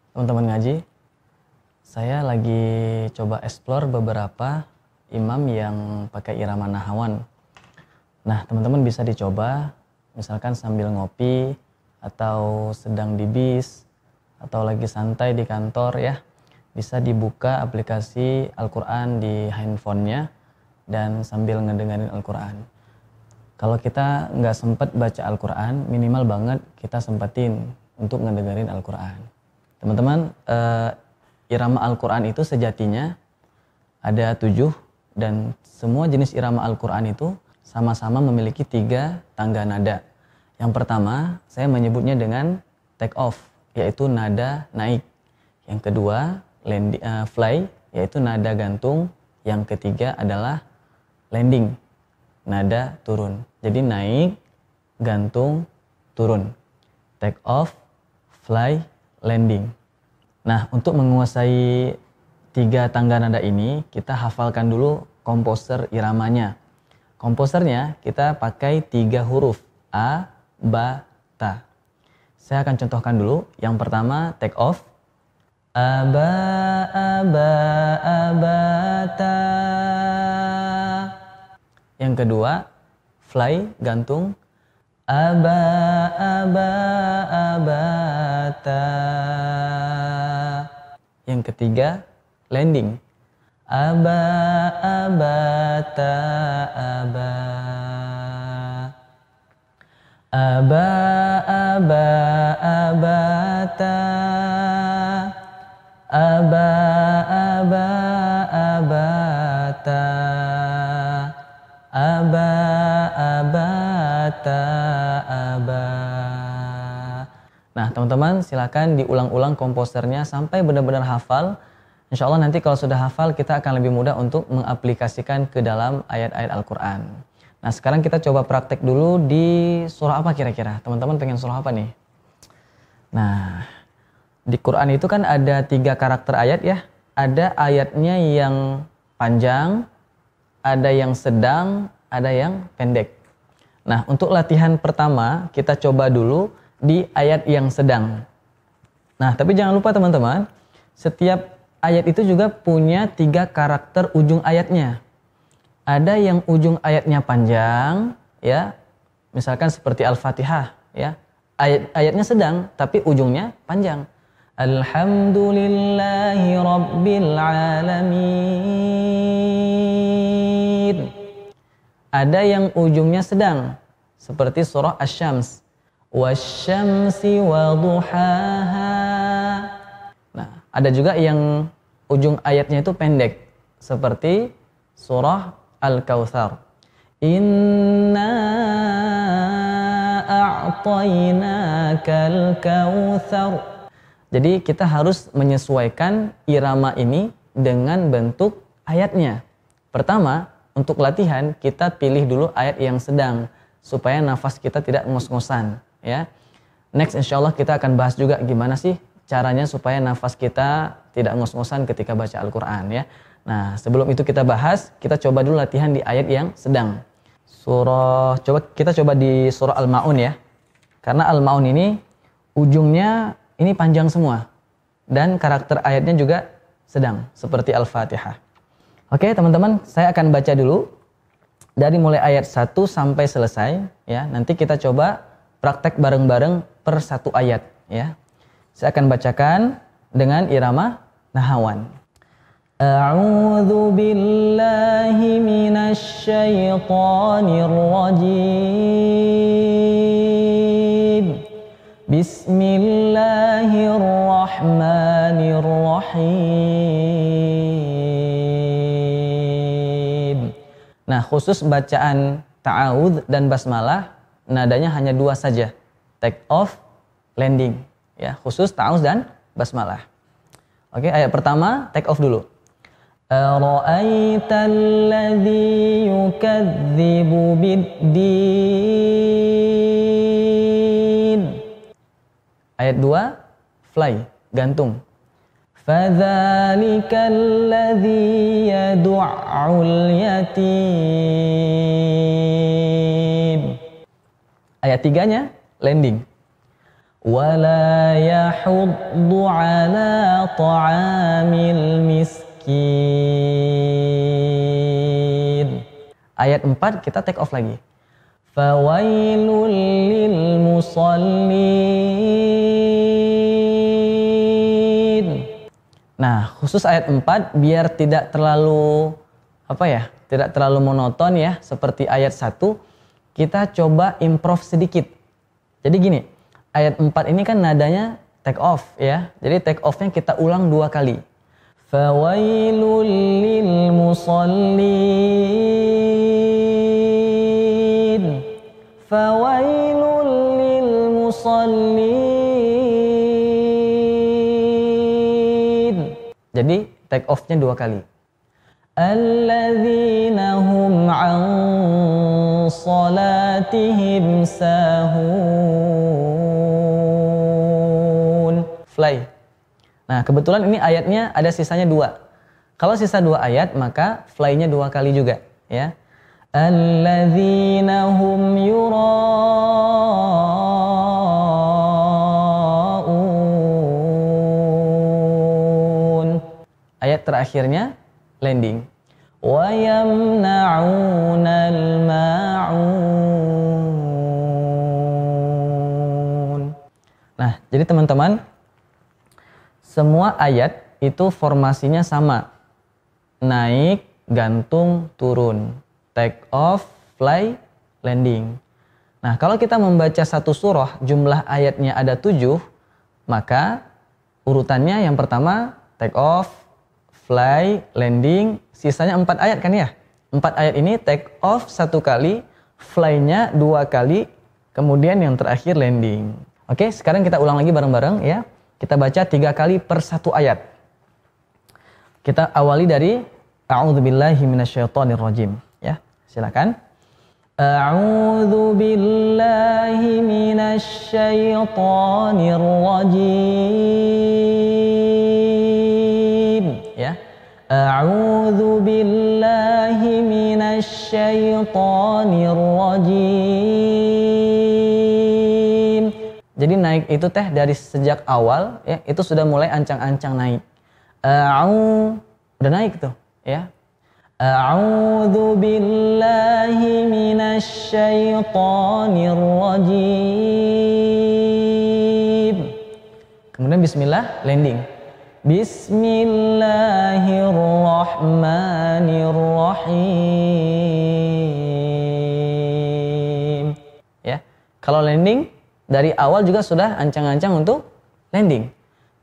Teman-teman ngaji, saya lagi coba explore beberapa imam yang pakai irama nahawan. Nah, teman-teman bisa dicoba misalkan sambil ngopi atau sedang di bis atau lagi santai di kantor ya. Bisa dibuka aplikasi Al-Quran di handphonenya dan sambil ngedengerin Al-Quran. Kalau kita nggak sempat baca Al-Quran, minimal banget kita sempetin untuk ngedengerin Al-Quran. Teman-teman, irama Al-Quran itu sejatinya ada 7 dan semua jenis irama Al-Quran itu sama-sama memiliki 3 tangga nada. Yang pertama, saya menyebutnya dengan take off, yaitu nada naik. Yang kedua, fly, yaitu nada gantung. Yang ketiga adalah landing, nada turun. Jadi naik, gantung, turun. Take off, fly, landing. Nah, untuk menguasai 3 tangga nada ini, kita hafalkan dulu komposer iramanya. Komposernya kita pakai 3 huruf, A, Ba, Ta. Saya akan contohkan dulu. Yang pertama, take off. Aba, aba, abata. Yang kedua, fly, gantung. Aba, aba, abata. Yang ketiga, landing. Aba, abata, aba. Aba, aba, abata. Aba, aba, abata. Aba, abata, aba. Nah, teman-teman silakan diulang-ulang komposernya sampai benar-benar hafal. Insya Allah nanti kalau sudah hafal kita akan lebih mudah untuk mengaplikasikan ke dalam ayat-ayat Al-Quran. Nah, sekarang kita coba praktek dulu di surah apa kira-kira? Teman-teman pengen surah apa nih? Nah, di Quran itu kan ada 3 karakter ayat ya. Ada ayatnya yang panjang, ada yang sedang, ada yang pendek. Nah, untuk latihan pertama kita coba dulu di ayat yang sedang. Nah, tapi jangan lupa teman-teman, setiap ayat itu juga punya 3 karakter ujung ayatnya. Ada yang ujung ayatnya panjang, ya, misalkan seperti Al-Fatihah, ya, ayatnya sedang, tapi ujungnya panjang. Alhamdulillahi Rabbil Alamin. Ada yang ujungnya sedang, seperti surah Asy-Syams. Wasyamsi waduhaha. Nah, ada juga yang ujung ayatnya itu pendek, seperti surah Al-Kautsar. Inna a'tainakal kautsar. Jadi kita harus menyesuaikan irama ini dengan bentuk ayatnya. Pertama, untuk latihan kita pilih dulu ayat yang sedang supaya nafas kita tidak ngos-ngosan, ya. Next insyaallah kita akan bahas juga gimana sih caranya supaya nafas kita tidak ngos-ngosan ketika baca Al-Quran, ya. Nah, sebelum itu kita bahas, kita coba dulu latihan di ayat yang sedang. Kita coba di surah Al-Ma'un ya. Karena Al-Ma'un ini ujungnya ini panjang semua dan karakter ayatnya juga sedang seperti Al-Fatihah. Oke, teman-teman, saya akan baca dulu dari mulai ayat 1 sampai selesai ya. Nanti kita coba praktek bareng-bareng per 1 ayat ya. Saya akan bacakan dengan irama nahawan. A'udzu billahi minasy syaithanir rajim. Bismillahirrahmanirrahim. Nah, khusus bacaan ta'awudz dan basmalah nadanya hanya 2 saja. Take off, landing. Ya, khusus ta'awudz dan basmalah. Oke, ayat pertama take off dulu. Ara'aital ladzi yukadzibu biddin. Ayat 2 fly, gantung. Fadzalikal ladzi yad'ul yatim. Ayat 3-nya landing. ولا يحض على طعام المسكين. Ayat 4 kita take off lagi. Fawailul lil musallin. Nah, khusus ayat 4 biar tidak terlalu tidak terlalu monoton ya seperti ayat 1, kita coba improve sedikit. Jadi gini, ayat 4 ini kan nadanya take off ya. Jadi take off-nya kita ulang 2 kali. Fawailul lil musallin. Fawailul lil musallin. Jadi take off-nya 2 kali. Alladzina hum an salatihim sahun. Fly. Nah, kebetulan ini ayatnya ada sisanya 2. Kalau sisa 2 ayat, maka fly-nya 2 kali juga, ya. Alladzina hum yura'un. Ayat terakhirnya landing. Wa yamna'unal ma'un. Nah, jadi teman-teman, semua ayat itu formasinya sama. Naik, gantung, turun. Take off, fly, landing. Nah, kalau kita membaca satu surah, jumlah ayatnya ada 7, maka urutannya yang pertama take off, fly, landing, sisanya 4 ayat kan ya? 4 ayat ini take off 1 kali, fly-nya 2 kali, kemudian yang terakhir landing. Oke, sekarang kita ulang lagi bareng-bareng ya. Kita baca 3 kali per 1 ayat. Kita awali dari A'udzubillahi minasyaitonirrajim ya. Silakan. A'udzubillahi minasyaitonirrajim. Ya. A'udzu billahi minasyaitonirrajim. Jadi naik itu teh dari sejak awal ya, itu sudah mulai ancang-ancang naik. Udah naik tuh ya. A'udzu billahi minasyaitonirrajim. Kemudian bismillah, landing. Bismillahirrahmanirrahim. Ya. Kalau landing dari awal juga sudah ancang-ancang untuk landing.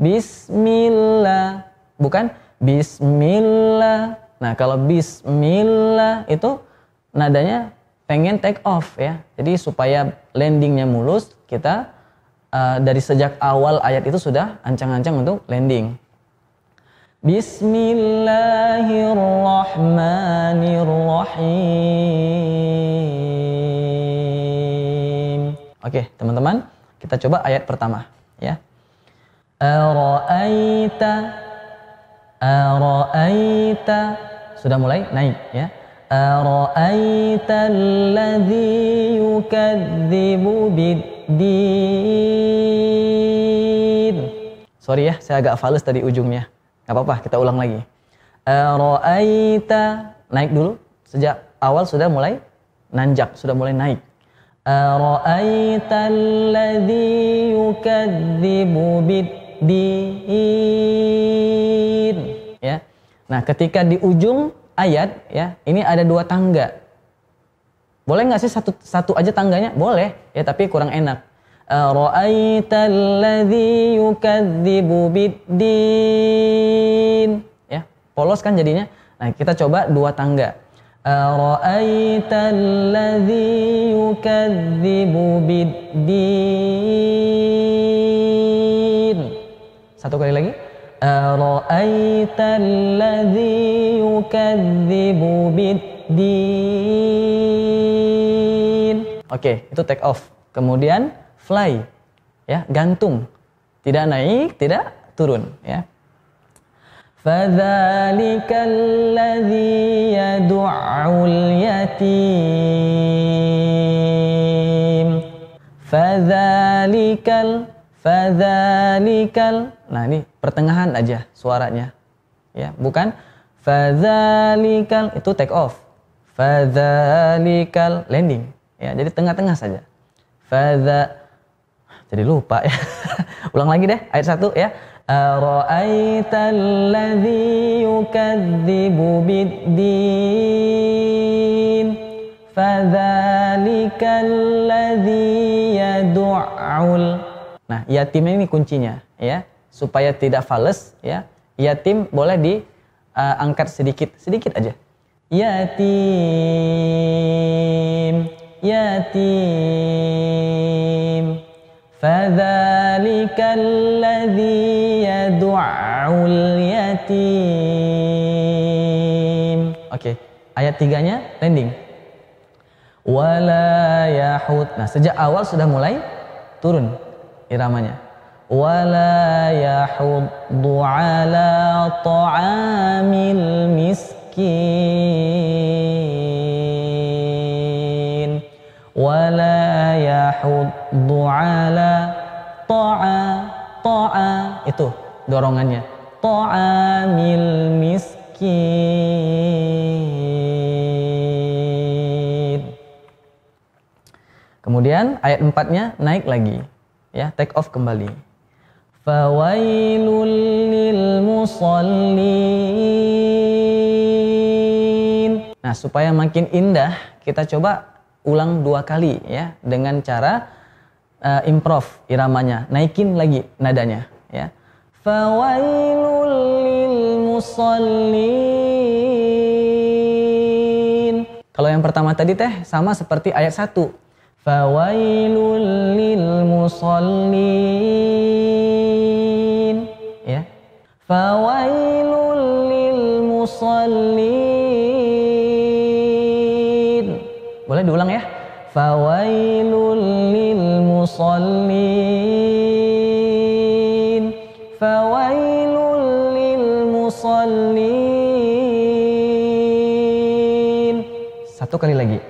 Bismillah, bukan bismillah. Nah, kalau bismillah itu nadanya pengen take off ya. Jadi supaya landingnya mulus, kita dari sejak awal ayat itu sudah ancang-ancang untuk landing. Bismillahirrahmanirrahim. Oke, teman-teman, kita coba ayat pertama ya. Ara'aita sudah mulai naik ya. Ara'aita alladzi yukadzibu biddin. Sorry ya, saya agak fales tadi ujungnya. Gak apa-apa, kita ulang lagi. Ara'aita, naik dulu. Sejak awal sudah mulai nanjak, sudah mulai naik. Ara'aita alladzi yukadzibu biddin. Ya. Nah, ketika di ujung ayat ya, ini ada 2 tangga. Boleh nggak sih satu aja tangganya? Boleh, ya tapi kurang enak. Ra'aita alladzi yukadzibu biddin. Ya, polos kan jadinya. Nah, kita coba 2 tangga. Ra'aita alladzi yukadzibu biddin. Satu kali lagi. Ra'aita alladzi yukadzibu biddin. Oke, itu take off. Kemudian fly, ya, gantung, tidak naik, tidak turun, ya. Fadzalika alladzi yad'ul yatim. Fadzalika Fadzalikal. Nah, ini pertengahan aja suaranya. Ya, bukan fadzalikal itu take off. Fadzalikal landing. Ya, jadi tengah-tengah saja. Jadi lupa ya. Ulang lagi deh ayat 1 ya. Ara'aital ladzi yukadzibu biddin fadzalikal ladzi yad'ul. Nah, yatim ini kuncinya ya, supaya tidak fales ya. Yatim boleh diangkat sedikit aja. Yatim, yatim. Fadzalikal ladzi yad'ul yatim. Oke, ayat 3-nya landing. Wala yahud. Nah, sejak awal sudah mulai turun iramanya. Wala yahuddu ala ta'amil miskin. Wala yahuddu ala ta'a itu dorongannya. Ta'amil miskin. Kemudian ayat 4-nya naik lagi. Ya, take off kembali. Fawailul lil musallin. Nah, supaya makin indah, kita coba ulang 2 kali ya, dengan cara improve iramanya, naikin lagi nadanya ya. Fawailul lil musallin. Kalau yang pertama tadi teh sama seperti ayat 1. Fawailul lil musallin ya. Fawailul lil musallin. Boleh diulang ya. Fawailul lil musallin. Fawailul lil musallin. 1 kali lagi.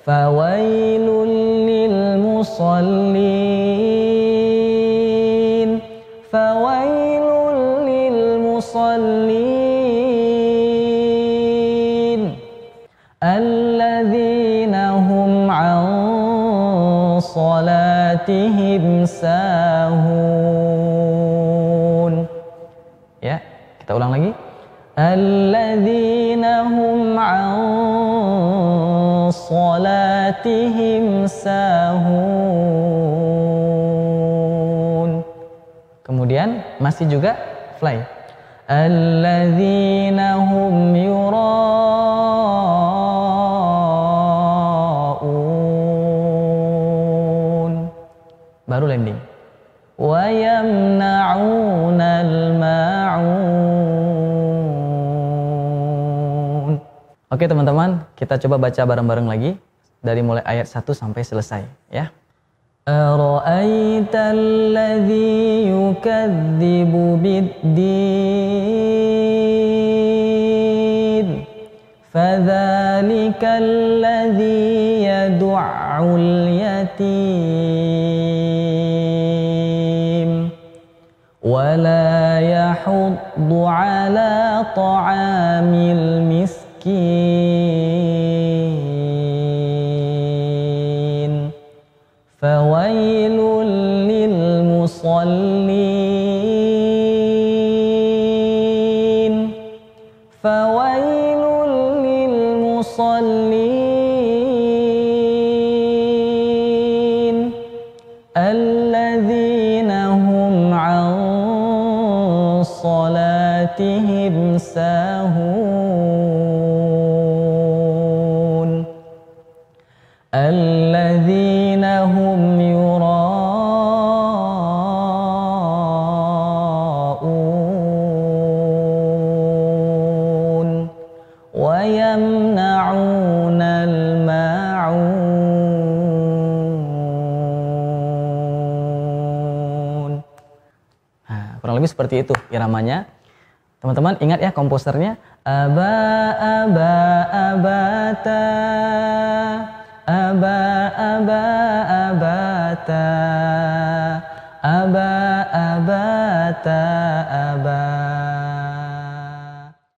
Fawailul lil musallin. Fawailul lil musallin. Alladzina hum an salatihim sahun. Ya, kita ulang lagi. Alladzina hum an salatihim sahun. Kemudian masih juga fly. Alladzina hum yura'un. Baru landing. Wa yamna'unal ma'un. Oke teman-teman, kita coba baca bareng-bareng lagi dari mulai ayat 1 sampai selesai ya. Ara'aital ladzi yukadzibu biddin fadzalikal ladzi yad'ul yatim wala yahuddu ala ta'amil miskin. Fawailul lil musallin. Fawailul lil musallin. Alladzina hum an salatihim sahun. Alladzina hum yura'un wa yamna'unal ma'un. Nah, kurang lebih seperti itu iramanya. Teman-teman ingat ya komposernya. Aba aba abata. Aba aba abata. Aba ta'aba